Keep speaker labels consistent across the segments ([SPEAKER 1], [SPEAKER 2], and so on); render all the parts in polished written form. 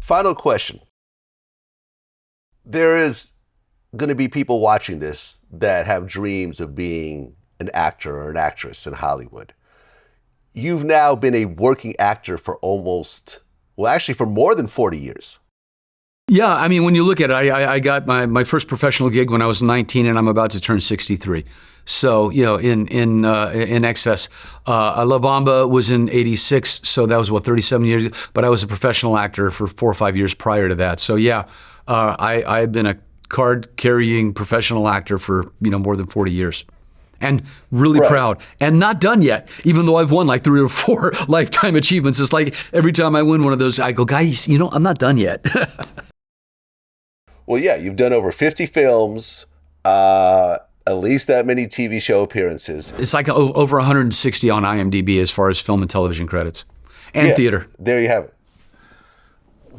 [SPEAKER 1] Final question. There is going to be people watching this that have dreams of being an actor or an actress in Hollywood. You've now been a working actor for for more than 40 years.
[SPEAKER 2] Yeah, I mean, when you look at it, I got my first professional gig when I was 19, and I'm about to turn 63. So, in excess. La Bamba was in 86, so that was, 37 years ago. But I was a professional actor for 4 or 5 years prior to that. So, yeah, I've been a card-carrying professional actor for, more than 40 years. And really proud. And not done yet, even though I've won like 3 or 4 lifetime achievements. It's like every time I win one of those, I go, guys, I'm not done yet.
[SPEAKER 1] Well, yeah, you've done over 50 films, at least that many TV show appearances.
[SPEAKER 2] It's like over 160 on IMDb as far as film and television credits and theater.
[SPEAKER 1] There you have it.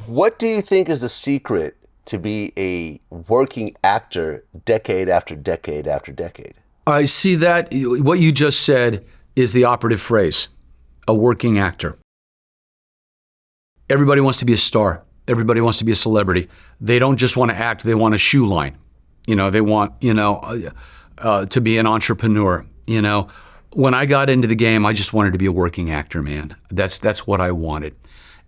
[SPEAKER 1] What do you think is the secret to be a working actor decade after decade after decade?
[SPEAKER 2] I see that what you just said is the operative phrase, a working actor. Everybody wants to be a star. Everybody wants to be a celebrity. They don't just want to act, they want a shoe line. They want, to be an entrepreneur. When I got into the game, I just wanted to be a working actor, man. That's what I wanted.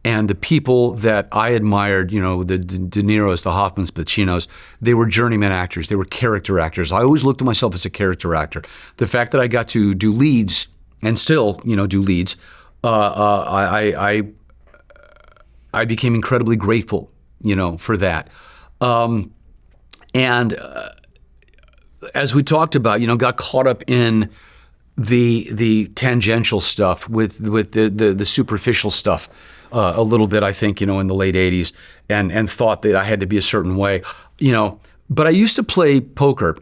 [SPEAKER 2] And the people that I admired, the De Niro's, the Hoffmans, Pacinos, they were journeyman actors. They were character actors. I always looked at myself as a character actor. The fact that I got to do leads and still, do leads, I became incredibly grateful, for that. As we talked about, got caught up in the tangential stuff with the superficial stuff a little bit, I think, in the late 80s and thought that I had to be a certain way, But I used to play poker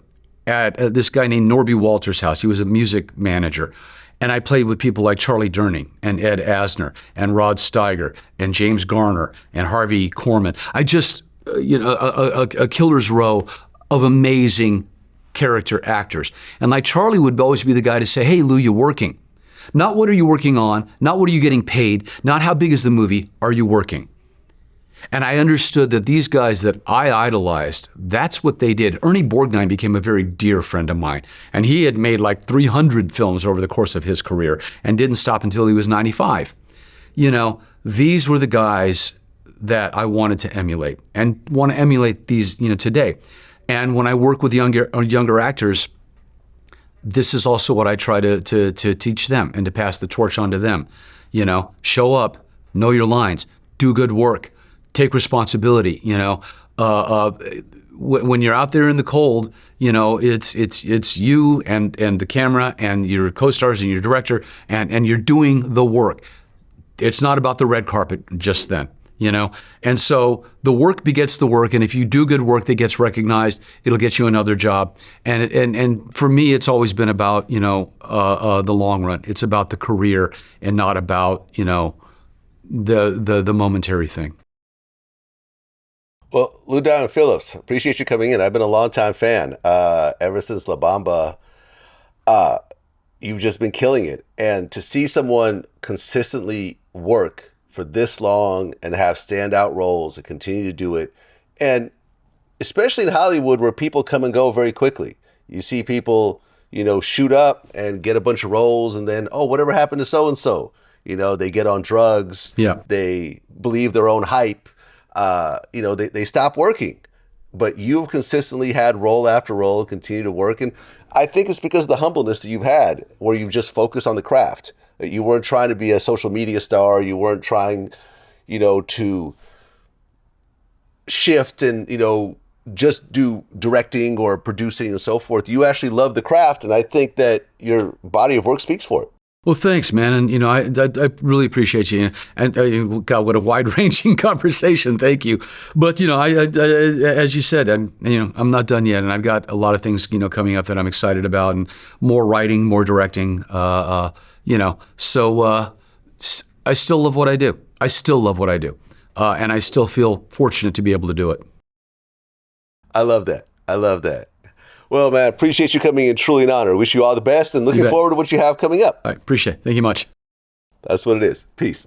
[SPEAKER 2] at this guy named Norby Walters' house. He was a music manager. And I played with people like Charlie Durning and Ed Asner and Rod Steiger and James Garner and Harvey Korman. I just, a killer's row of amazing character actors. And like Charlie would always be the guy to say, hey, Lou, you working? Not what are you working on, not what are you getting paid, not how big is the movie, are you working? And I understood that these guys that I idolized, that's what they did. Ernie Borgnine became a very dear friend of mine. And he had made like 300 films over the course of his career and didn't stop until he was 95. These were the guys that I wanted to emulate and want to emulate these, today. And when I work with younger actors, this is also what I try to teach them and to pass the torch on to them. Show up, know your lines, do good work. Take responsibility, when you're out there in the cold, it's you and the camera and your co-stars and your director and you're doing the work. It's not about the red carpet just then, And so the work begets the work, and if you do good work that gets recognized, it'll get you another job. And for me, it's always been about, the long run. It's about the career and not about, the momentary thing.
[SPEAKER 1] Well, Lou Diamond Phillips, appreciate you coming in. I've been a longtime fan. Ever since La Bamba, you've just been killing it. And to see someone consistently work for this long and have standout roles and continue to do it, and especially in Hollywood where people come and go very quickly. You see people, shoot up and get a bunch of roles and then, whatever happened to so-and-so? They get on drugs.
[SPEAKER 2] Yeah.
[SPEAKER 1] They believe their own hype. They stop working, but you've consistently had role after role and continue to work. And I think it's because of the humbleness that you've had, where you've just focused on the craft. You weren't trying to be a social media star. You weren't trying, to shift and, just do directing or producing and so forth. You actually love the craft. And I think that your body of work speaks for it.
[SPEAKER 2] Well, thanks, man. And, I really appreciate you. And God, what a wide-ranging conversation. Thank you. But, as you said, I'm not done yet. And I've got a lot of things, coming up that I'm excited about, and more writing, more directing, So I still love what I do. And I still feel fortunate to be able to do it.
[SPEAKER 1] I love that. Well, man, appreciate you coming in. Truly an honor. Wish you all the best and looking forward to what you have coming up.
[SPEAKER 2] I appreciate it. Thank you much.
[SPEAKER 1] That's what it is. Peace.